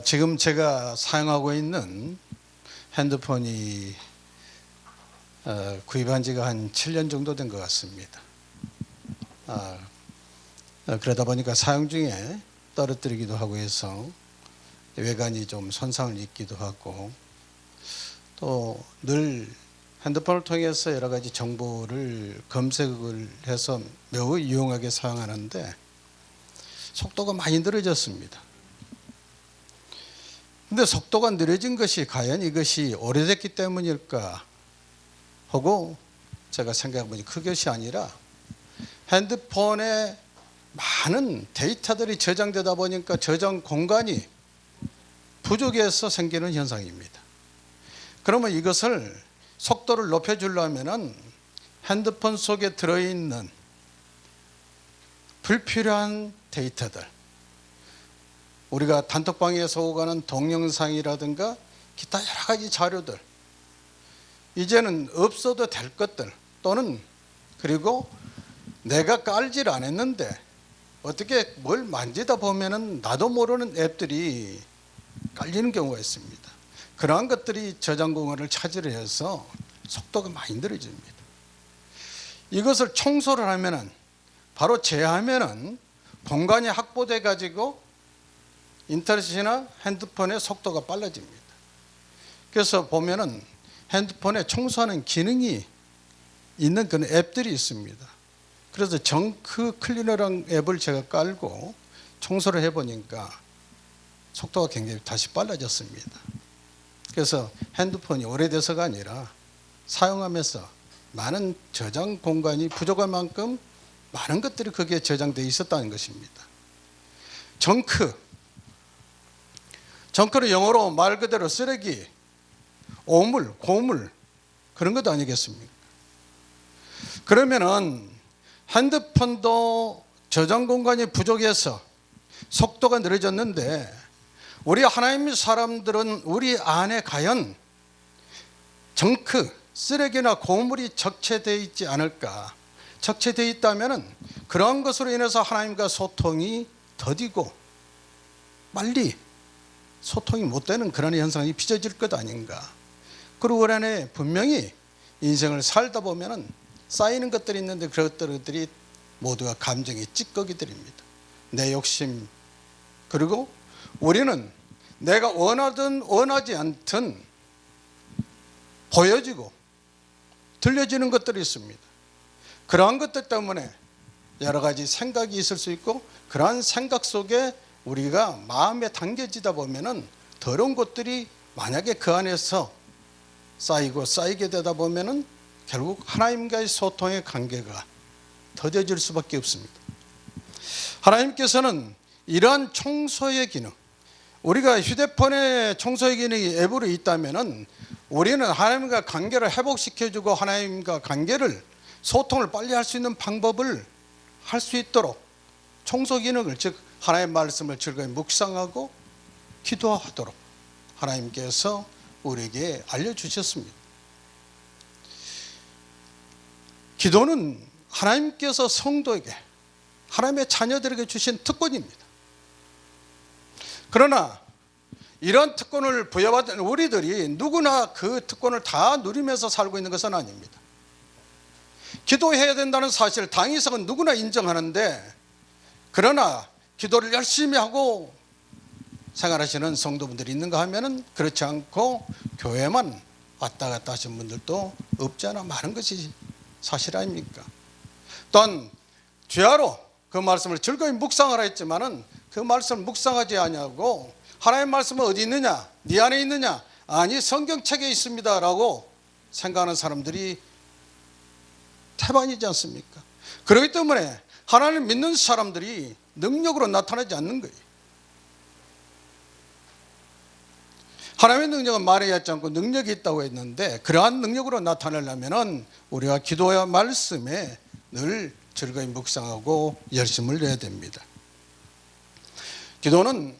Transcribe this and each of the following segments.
지금 제가 사용하고 있는 핸드폰이 구입한 지가 한 7년 정도 된 것 같습니다. 그러다 보니까 사용 중에 떨어뜨리기도 하고 해서 외관이 좀 손상을 입기도 하고, 또 늘 핸드폰을 통해서 여러 가지 정보를 검색을 해서 매우 유용하게 사용하는데 속도가 많이 느려졌습니다. 근데 속도가 느려진 것이 과연 이것이 오래됐기 때문일까 하고 제가 생각해보니 그것이 아니라 핸드폰에 많은 데이터들이 저장되다 보니까 저장 공간이 부족해서 생기는 현상입니다. 그러면 이것을 속도를 높여주려면 핸드폰 속에 들어있는 불필요한 데이터들, 우리가 단톡방에서 오가는 동영상이라든가 기타 여러 가지 자료들, 이제는 없어도 될 것들, 또는 그리고 내가 깔질 않았는데 어떻게 뭘 만지다 보면은 나도 모르는 앱들이 깔리는 경우가 있습니다. 그러한 것들이 저장 공간을 차지를 해서 속도가 많이 느려집니다. 이것을 청소를 하면은, 바로 제하면은 공간이 확보돼 가지고 인터넷이나 핸드폰의 속도가 빨라집니다. 그래서 보면은 핸드폰에 청소하는 기능이 있는 그런 앱들이 있습니다. 그래서 정크 클리너라는 앱을 제가 깔고 청소를 해보니까 속도가 굉장히 다시 빨라졌습니다. 그래서 핸드폰이 오래돼서가 아니라 사용하면서 많은 저장 공간이 부족할 만큼 많은 것들이 거기에 저장되어 있었다는 것입니다. 정크는 영어로 말 그대로 쓰레기, 오물, 고물, 그런 것도 아니겠습니까? 그러면은 핸드폰도 저장 공간이 부족해서 속도가 느려졌는데, 우리 하나님의 사람들은 우리 안에 과연 정크, 쓰레기나 고물이 적체되어 있지 않을까? 적체되어 있다면 그러한 것으로 인해서 하나님과 소통이 더디고 빨리 소통이 못 되는 그런 현상이 빚어질 것 아닌가? 그리고 우리 안에 분명히 인생을 살다 보면 쌓이는 것들이 있는데, 그것들이 모두가 감정의 찌꺼기들입니다. 내 욕심, 그리고 우리는 내가 원하든 원하지 않든 보여지고 들려지는 것들이 있습니다. 그러한 것들 때문에 여러 가지 생각이 있을 수 있고, 그러한 생각 속에 우리가 마음에 담겨지다 보면은 더러운 것들이 만약에 그 안에서 쌓이게 되다 보면은 결국 하나님과의 소통의 관계가 더뎌질 수밖에 없습니다. 하나님께서는 이러한 청소의 기능, 우리가 휴대폰에 청소의 기능이 앱으로 있다면은 우리는 하나님과 관계를 회복시켜주고 하나님과 관계를, 소통을 빨리 할 수 있는 방법을 할 수 있도록 청소 기능을, 즉 하나님의 말씀을 즐거이 묵상하고 기도하도록 하나님께서 우리에게 알려주셨습니다. 기도는 하나님께서 성도에게, 하나님의 자녀들에게 주신 특권입니다. 그러나 이런 특권을 부여받은 우리들이 누구나 그 특권을 다 누리면서 살고 있는 것은 아닙니다. 기도해야 된다는 사실, 당위성은 누구나 인정하는데, 그러나 기도를 열심히 하고 생활하시는 성도분들이 있는가 하면은 그렇지 않고 교회만 왔다 갔다 하시는 분들도 없지 않아 많은 것이 사실 아닙니까? 또한 주야로 그 말씀을 즐거이 묵상하라 했지만은 그 말씀을 묵상하지 아니하고, 하나님의 말씀은 어디 있느냐? 네 안에 있느냐? 아니, 성경책에 있습니다 라고 생각하는 사람들이 태반이지 않습니까? 그렇기 때문에 하나님을 믿는 사람들이 능력으로 나타나지 않는 거예요. 하나님의 능력은 말에 있지 않고 능력이 있다고 했는데, 그러한 능력으로 나타나려면 우리가 기도와 말씀에 늘 즐거이 묵상하고 열심을 내야 됩니다. 기도는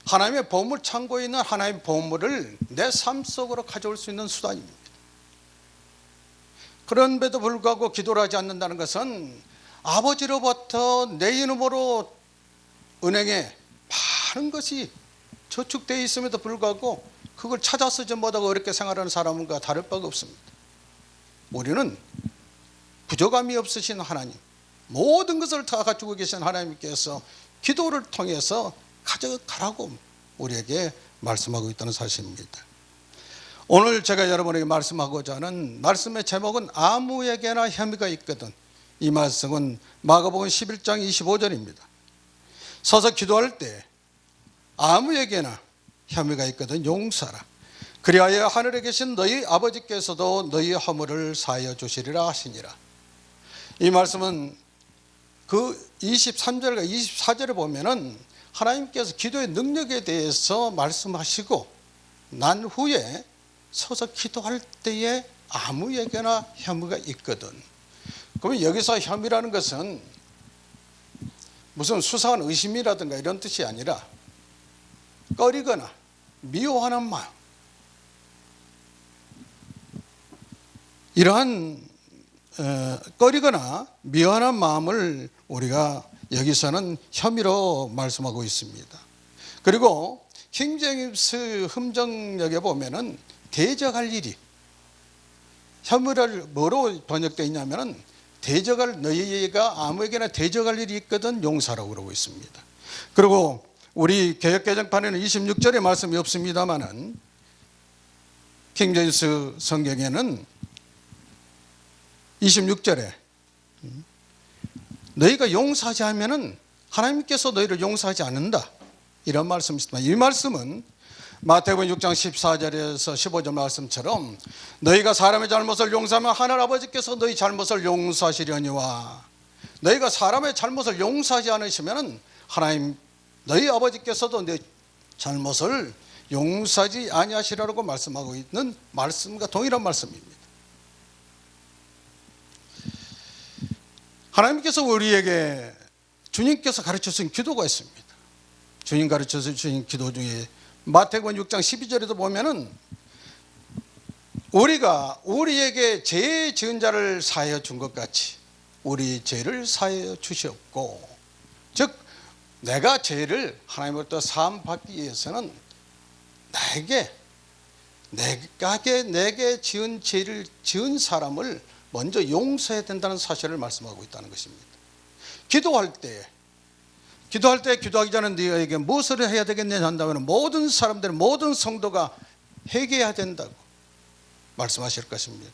하나님의 보물 창고에 있는 하나님의 보물을 내 삶 속으로 가져올 수 있는 수단입니다. 그런데도 불구하고 기도를 하지 않는다는 것은 아버지로부터 내 이름으로 은행에 많은 것이 저축되어 있음에도 불구하고 그걸 찾아 쓰지 못하고 어렵게 생활하는 사람과 다를 바가 없습니다. 우리는 부족함이 없으신 하나님, 모든 것을 다 갖추고 계신 하나님께서 기도를 통해서 가져가라고 우리에게 말씀하고 있다는 사실입니다. 오늘 제가 여러분에게 말씀하고자 하는 말씀의 제목은 아무에게나 혐의가 있거든. 이 말씀은 마가복음 11장 25절입니다. 서서 기도할 때 아무에게나 혐의가 있거든 용서하라. 그리하여 하늘에 계신 너희 아버지께서도 너희 허물을 사하여 주시리라 하시니라. 이 말씀은 그 23절과 24절에 보면은 하나님께서 기도의 능력에 대해서 말씀하시고 난 후에 서서 기도할 때에 아무에게나 혐의가 있거든. 그러면 여기서 혐의라는 것은 무슨 수상한 의심이라든가 이런 뜻이 아니라 꺼리거나 미워하는 마음, 이러한 꺼리거나 미워하는 마음을 우리가 여기서는 혐의로 말씀하고 있습니다. 그리고 킹제임스 흠정역에 보면은 대적할 일이, 혐의를 뭐로 번역되어 있냐면은 대적할, 너희가 아무에게나 대적할 일이 있거든 용서라고 그러고 있습니다. 그리고 우리 개역개정판에는 26절의 말씀이 없습니다만은 킹제임스 성경에는 26절에 너희가 용서하지 않으면은 하나님께서 너희를 용서하지 않는다, 이런 말씀이 있습니다. 이 말씀은 마태복음 6장 14절에서 15절 말씀처럼 너희가 사람의 잘못을 용서하면 하늘 아버지께서 너희 잘못을 용서하시려니와, 너희가 사람의 잘못을 용서하지 않으시면 하나님 너희 아버지께서도 내 잘못을 용서하지 아니하시라고 말씀하고 있는 말씀과 동일한 말씀입니다. 하나님께서 우리에게 주님께서 가르쳐 주신 기도가 있습니다. 주님 가르쳐 주신 기도 중에 마태복음 6장 12절에도 보면은 우리가 우리에게 죄 지은 자를 사하여 준 것 같이 우리 죄를 사하여 주시옵고, 즉 내가 죄를 하나님으로부터 사함 받기 위해서는 내게 지은 죄를 지은 사람을 먼저 용서해야 된다는 사실을 말씀하고 있다는 것입니다. 기도할 때 기도하기 전에 너희에게 무엇을 해야 되겠냐 한다면 모든 사람들, 모든 성도가 회개해야 된다고 말씀하실 것입니다.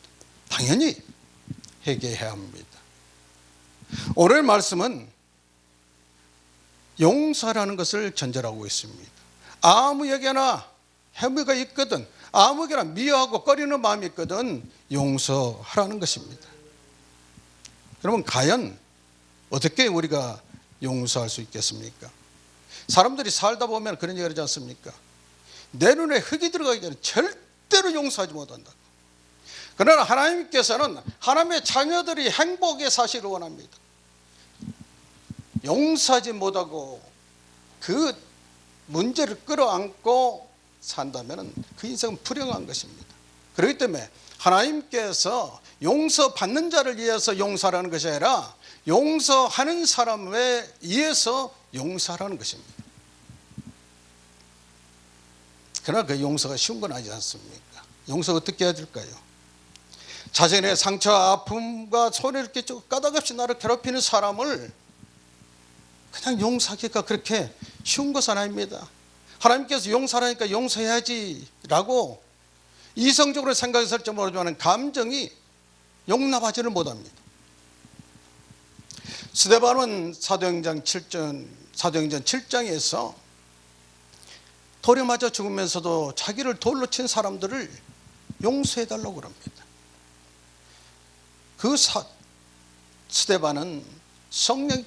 당연히 회개해야 합니다. 오늘 말씀은 용서라는 것을 전제하고 있습니다. 아무에게나 혐의가 있거든, 아무에게나 미워하고 꺼리는 마음이 있거든 용서하라는 것입니다. 여러분, 과연 어떻게 우리가 용서할 수 있겠습니까? 사람들이 살다 보면 그런 얘기 하지 않습니까? 내 눈에 흙이 들어가기 전에 절대로 용서하지 못한다. 그러나 하나님께서는 하나님의 자녀들이 행복의 사실을 원합니다. 용서하지 못하고 그 문제를 끌어안고 산다면 그 인생은 불행한 것입니다. 그렇기 때문에 하나님께서 용서받는 자를 위해서 용서하라는 것이 아니라 용서하는 사람에 의해서 용서하라는 것입니다. 그러나 그 용서가 쉬운 건 아니지 않습니까? 용서 어떻게 해야 될까요? 자신의 상처, 아픔과 손해를 끼치고 까닭없이 나를 괴롭히는 사람을 그냥 용서하기가 그렇게 쉬운 것은 아닙니다. 하나님께서 용서하라니까 용서해야지 라고 이성적으로 생각했을지 모르지만 감정이 용납하지를 못합니다. 스데반은 사도행전 7장에서 돌에 맞아 죽으면서도 자기를 돌로 친 사람들을 용서해달라고 그럽니다. 그 스데반은 성령이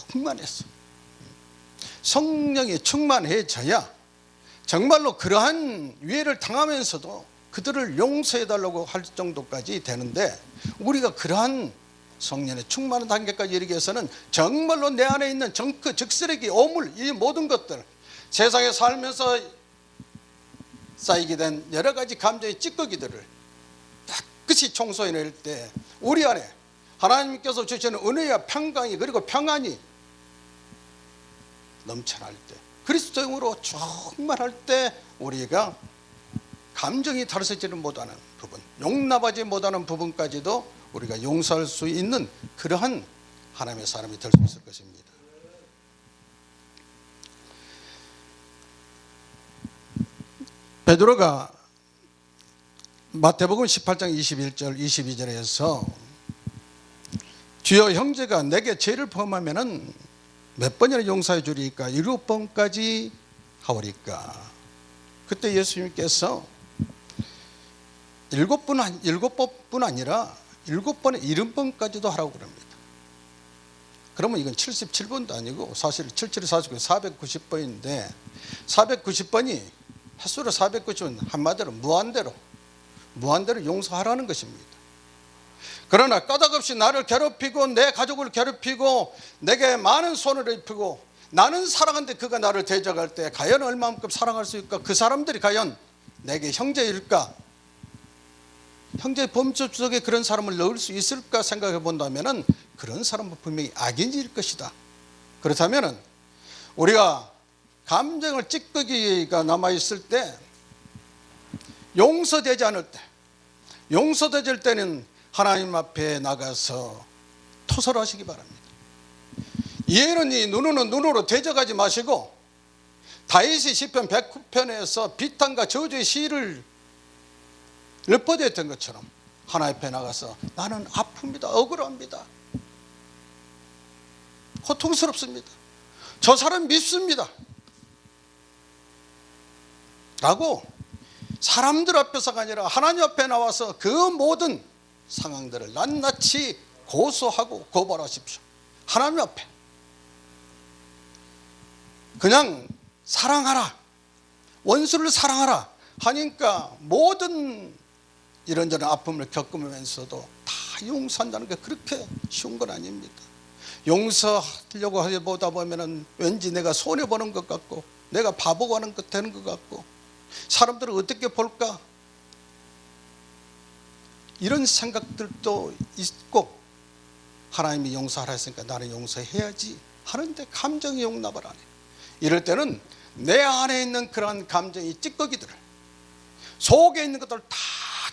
충만했어요. 성령이 충만해져야 정말로 그러한 위해를 당하면서도 그들을 용서해달라고 할 정도까지 되는데, 우리가 그러한 성령의 충만한 단계까지 이르기 위해서는 정말로 내 안에 있는 정크, 즉 쓰레기, 오물, 이 모든 것들, 세상에 살면서 쌓이게 된 여러 가지 감정의 찌꺼기들을 깨끗이 청소해낼 때 우리 안에 하나님께서 주시는 은혜와 평강이, 그리고 평안이 넘쳐날 때 그리스도인으로 충만할 때 우리가 감정이 다르지를 못하는 부분, 용납하지 못하는 부분까지도 우리가 용서할 수 있는 그러한 하나님의 사람이 될 수 있을 것입니다. 베드로가 마태복음 18장 21절 22절에서 주여 형제가 내게 죄를 범하면은 몇 번이나 용서해 주리까? 7번까지 하오리까? 그때 예수님께서 7번뿐 아니라 7번에 70번까지도 하라고 그럽니다. 그러면 이건 77번도 아니고 사실 77, 49, 490번인데 490번이 횟수로 490은 한마디로 무한대로 용서하라는 것입니다. 그러나 까닭없이 나를 괴롭히고 내 가족을 괴롭히고 내게 많은 손해를 입히고 나는 사랑하는데 그가 나를 대적할 때 과연 얼마만큼 사랑할 수 있을까? 그 사람들이 과연 내게 형제일까? 형제 범죄 속에 그런 사람을 넣을 수 있을까 생각해 본다면 그런 사람은 분명히 악인일 것이다. 그렇다면 우리가 감정을 찌꺼기가 남아있을 때 용서되지 않을 때, 용서되질 때는 하나님 앞에 나가서 토설하시기 바랍니다. 이에는 이 눈으로는 눈으로 대적하지 마시고 다윗이 시편 109편에서 비탄과 저주의 시를 읊어댔던 것처럼 하나님 앞에 나가서 나는 아픕니다. 억울합니다. 고통스럽습니다. 저 사람 믿습니다. 라고 사람들 앞에서가 아니라 하나님 앞에 나와서 그 모든 상황들을 낱낱이 고소하고 고발하십시오. 하나님 앞에 그냥 사랑하라, 원수를 사랑하라 하니까 모든 이런저런 아픔을 겪으면서도 다 용서한다는 게 그렇게 쉬운 건 아닙니다. 용서하려고 해보다 보면 왠지 내가 손해보는 것 같고 내가 바보가 하는 것 되는 것 같고 사람들은 어떻게 볼까? 이런 생각들도 있고 하나님이 용서하라 했으니까 나는 용서해야지 하는데 감정이 용납을 안 해요. 이럴 때는 내 안에 있는 그러한 감정이 찌꺼기들을 속에 있는 것들을 다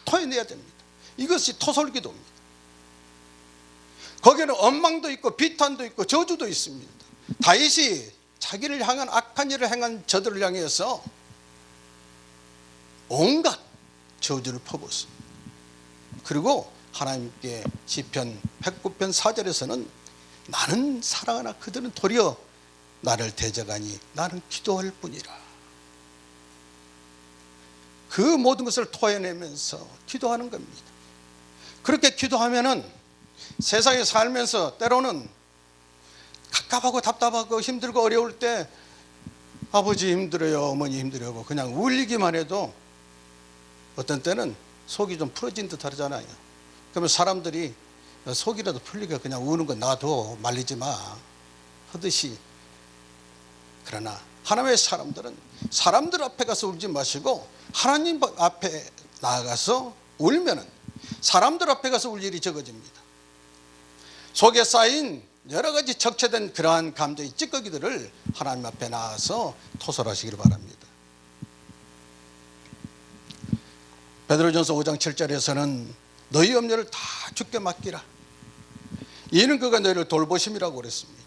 토해내야 됩니다. 이것이 토설기도입니다. 거기에는 원망도 있고 비탄도 있고 저주도 있습니다. 다윗이 자기를 향한 악한 일을 행한 저들을 향해서 온갖 저주를 퍼붓습니다. 그리고 하나님께 시편 109편 4절에서는 나는 사랑하나 그들은 도리어 나를 대적하니 나는 기도할 뿐이라. 그 모든 것을 토해내면서 기도하는 겁니다. 그렇게 기도하면은 세상에 살면서 때로는 갑갑하고 답답하고 힘들고 어려울 때 아버지 힘들어요, 어머니 힘들어요 그냥 울기만 해도 어떤 때는 속이 좀 풀어진 듯 하잖아요. 그러면 사람들이 속이라도 풀리게 그냥 우는 거 놔둬 말리지 마 하듯이, 그러나 하나님의 사람들은 사람들 앞에 가서 울지 마시고 하나님 앞에 나아가서 울면은 사람들 앞에 가서 울 일이 적어집니다. 속에 쌓인 여러 가지 적체된 그러한 감정의 찌꺼기들을 하나님 앞에 나와서 토설하시기를 바랍니다. 베드로전서 5장 7절에서는 너희 염려를 다 주께 맡기라. 이는 그가 너희를 돌보심이라고 그랬습니다.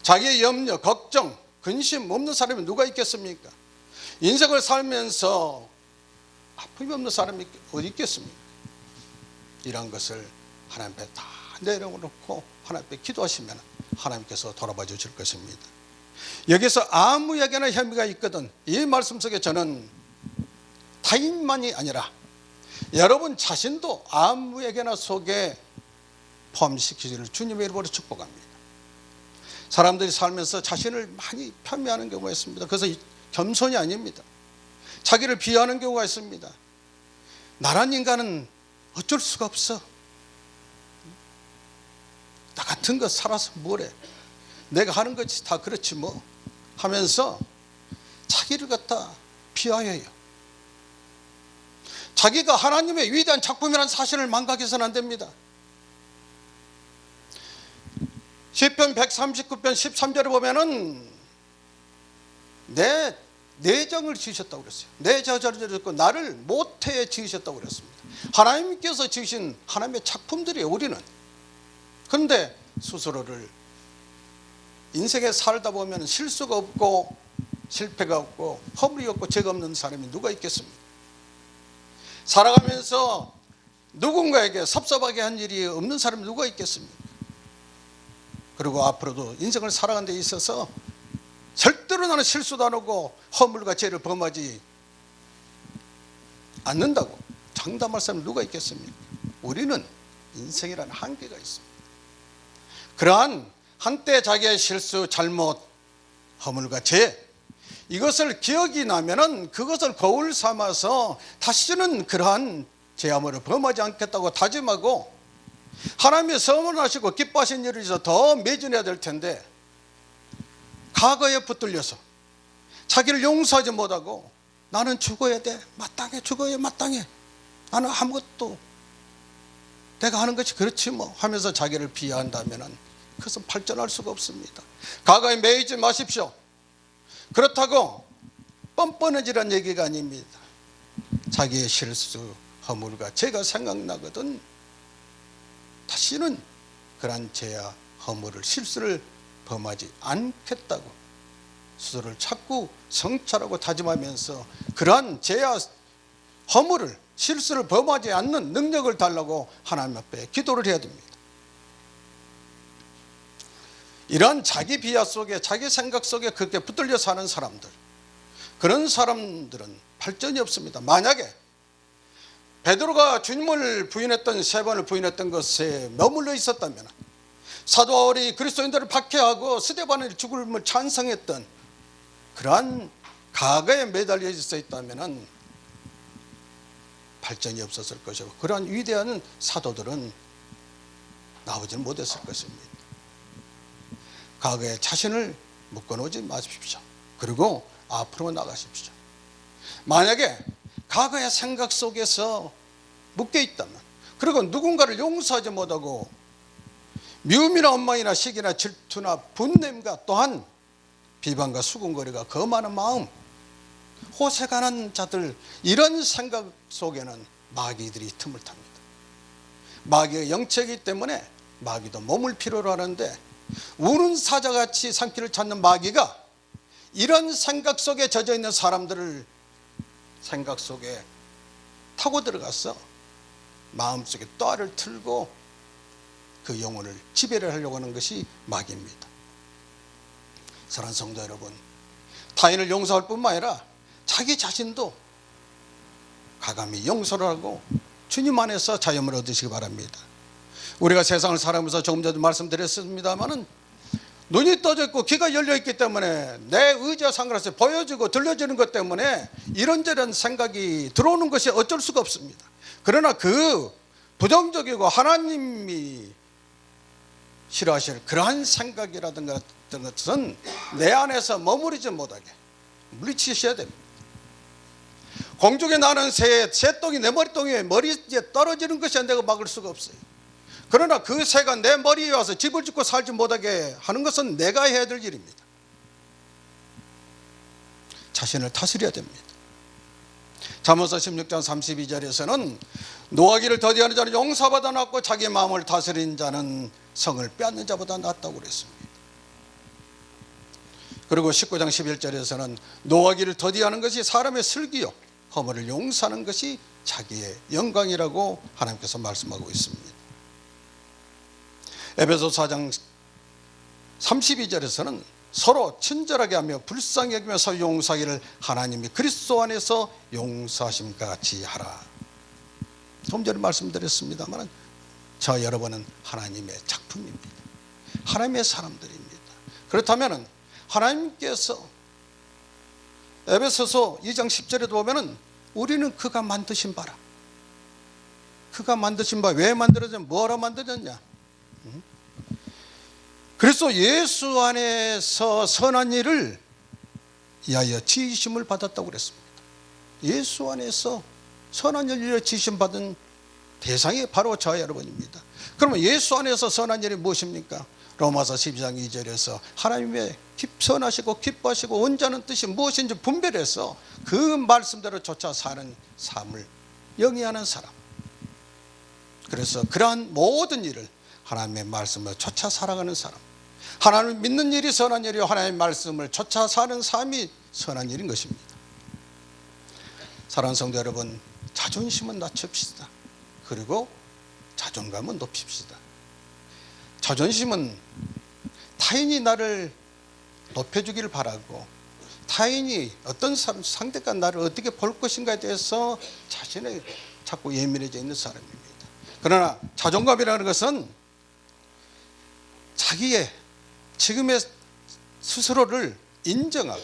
자기의 염려, 걱정, 근심 없는 사람이 누가 있겠습니까? 인생을 살면서 아픔이 없는 사람이 어디 있겠습니까? 이런 것을 하나님 앞에 다 내려놓고 하나님 앞에 기도하시면 하나님께서 돌아봐 주실 것입니다. 여기서 아무에게나 혐의가 있거든, 이 말씀 속에 저는 타인만이 아니라 여러분 자신도 아무에게나 속에 포함시키기를 주님의 이름으로 축복합니다. 사람들이 살면서 자신을 많이 폄훼하는 경우가 있습니다. 그래서 겸손이 아닙니다. 자기를 비하하는 경우가 있습니다. 나란 인간은 어쩔 수가 없어. 나 같은 거 살아서 뭐래. 내가 하는 것이 다 그렇지 뭐 하면서 자기를 갖다 비하해요. 자기가 하나님의 위대한 작품이라는 사실을 망각해서는 안 됩니다. 시편 139편 13절에 보면은 내 내정을 지으셨다고 그랬어요. 내 저자를 지으셨고 나를 모태에 지으셨다고 그랬습니다. 하나님께서 지으신 하나님의 작품들이에요, 우리는. 그런데 스스로를 인생에 살다 보면 실수가 없고 실패가 없고 허물이 없고 죄가 없는 사람이 누가 있겠습니까? 살아가면서 누군가에게 섭섭하게 한 일이 없는 사람이 누가 있겠습니까? 그리고 앞으로도 인생을 살아가는 데 있어서 절대로 나는 실수도 안 하고 허물과 죄를 범하지 않는다고 장담할 사람이 누가 있겠습니까? 우리는 인생이라는 한계가 있습니다. 그러한 한때 자기의 실수, 잘못, 허물과 죄, 이것을 기억이 나면은 그것을 거울 삼아서 다시는 그러한 죄악을 범하지 않겠다고 다짐하고 하나님의 선언하시고 기뻐하신 일을 위해서 더 매진해야 될 텐데 과거에 붙들려서 자기를 용서하지 못하고 나는 죽어야 돼, 마땅해, 죽어야 마땅해, 나는 아무것도 내가 하는 것이 그렇지 뭐 하면서 자기를 비하한다면 그것은 발전할 수가 없습니다. 과거에 매이지 마십시오. 그렇다고 뻔뻔해지란 얘기가 아닙니다. 자기의 실수, 허물과 죄가 생각나거든 다시는 그러한 죄와 허물을, 실수를 범하지 않겠다고 스스로를 자꾸 성찰하고 다짐하면서 그러한 죄와 허물을, 실수를 범하지 않는 능력을 달라고 하나님 앞에 기도를 해야 됩니다. 이러한 자기 비하 속에, 자기 생각 속에 그렇게 붙들려 사는 사람들, 그런 사람들은 발전이 없습니다. 만약에 베드로가 주님을 부인했던, 세 번을 부인했던 것에 머물러 있었다면, 사도 바울이 그리스도인들을 박해하고 스데반의 죽음을 찬성했던 그러한 과거에 매달려 있어 있다면 발전이 없었을 것이고 그러한 위대한 사도들은 나오지는 못했을 것입니다. 과거에 자신을 묶어놓지 마십시오. 그리고 앞으로 나가십시오. 만약에 과거의 생각 속에서 묶여있다면, 그리고 누군가를 용서하지 못하고 미움이나 원망이나 시기나 질투나 분냄과 또한 비방과 수군거리가 거만한 마음, 호색하는 자들, 이런 생각 속에는 마귀들이 틈을 탑니다. 마귀의 영체이기 때문에 마귀도 몸을 필요로 하는데 우는 사자같이 산길을 찾는 마귀가 이런 생각 속에 젖어 있는 사람들을 생각 속에 타고 들어가서 마음속에 또아를 틀고 그 영혼을 지배를 하려고 하는 것이 마귀입니다. 사랑하는 성도 여러분, 타인을 용서할 뿐만 아니라 자기 자신도 과감히 용서를 하고 주님 안에서 자유함을 얻으시기 바랍니다. 우리가 세상을 살아가면서 조금 전에 말씀드렸습니다마는 눈이 떠져 있고 귀가 열려 있기 때문에 내 의지와 상관없이 보여지고 들려지는 것 때문에 이런저런 생각이 들어오는 것이 어쩔 수가 없습니다. 그러나 그 부정적이고 하나님이 싫어하실 그러한 생각이라든가 어떤 것은 내 안에서 머무르지 못하게 물리치셔야 됩니다. 공중에 나는 새똥이 내 머리똥에 머리에 떨어지는 것이 내가 막을 수가 없어요. 그러나 그 새가 내 머리에 와서 집을 짓고 살지 못하게 하는 것은 내가 해야 될 일입니다. 자신을 다스려야 됩니다. 잠언서 16장 32절에서는 노하기를 더디하는 자는 용서받아 낫고 자기 마음을 다스리는 자는 성을 빼앗는 자보다 낫다고 그랬습니다. 그리고 19장 11절에서는 노하기를 더디하는 것이 사람의 슬기요 허물을 용서하는 것이 자기의 영광이라고 하나님께서 말씀하고 있습니다. 에베소 4장 32절에서는 서로 친절하게 하며 불쌍히 여기며 서로 용서하기를 하나님이 그리스도 안에서 용서하심과 같이 하라. 좀 전에 말씀드렸습니다만 저 여러분은 하나님의 작품입니다. 하나님의 사람들입니다. 그렇다면 하나님께서 에베소서 2장 10절에도 보면은 우리는 그가 만드신 바라. 그가 만드신 바, 왜 만들어졌냐, 뭐하러 만들어졌냐. 그래서 예수 안에서 선한 일을 위하여 지으심을 받았다고 그랬습니다. 예수 안에서 선한 일을 위하여 지으심 받은 대상이 바로 저와 여러분입니다. 그러면 예수 안에서 선한 일이 무엇입니까? 로마서 12장 2절에서 하나님의 선하시고 기뻐하시고 온전한 뜻이 무엇인지 분별해서 그 말씀대로 쫓아 사는 삶을 영위하는 사람. 그래서 그러한 모든 일을 하나님의 말씀을 쫓아 살아가는 사람, 하나님을 믿는 일이 선한 일이요 하나님의 말씀을 쫓아 사는 삶이 선한 일인 것입니다. 사랑하는 성도 여러분, 자존심은 낮춥시다. 그리고 자존감은 높입시다. 자존심은 타인이 나를 높여주기를 바라고 타인이 어떤 상대가 나를 어떻게 볼 것인가에 대해서 자신의 자꾸 예민해져 있는 사람입니다. 그러나 자존감이라는 것은 자기의 지금의 스스로를 인정하고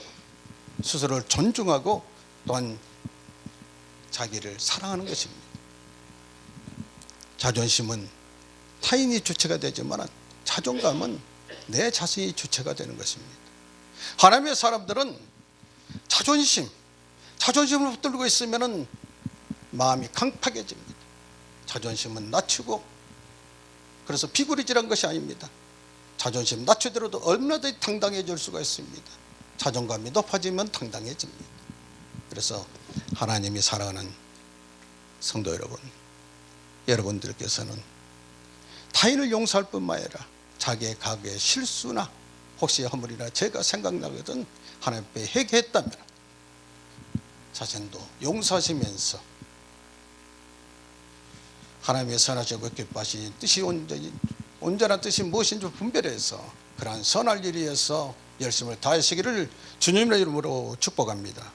스스로를 존중하고 또한 자기를 사랑하는 것입니다. 자존심은 타인이 주체가 되지만 자존감은 내 자신이 주체가 되는 것입니다. 하나님의 사람들은 자존심을 붙들고 있으면 마음이 강팍해집니다. 자존심은 낮추고, 그래서 비굴이질한 것이 아닙니다. 자존심 낮추더라도 얼마든지 당당해질 수가 있습니다. 자존감이 높아지면 당당해집니다. 그래서 하나님이 사랑하는 성도 여러분, 여러분들께서는 타인을 용서할 뿐만 아니라 자기의 과거의 실수나 혹시 허물이나 죄가 생각나거든 하나님 앞에 회개했다면 자신도 용서하시면서 하나님의 선하시고 기뻐하시는 뜻이 온전한 뜻이 무엇인지 분별해서 그러한 선할 일을 위해서 열심을 다하시기를 주님의 이름으로 축복합니다.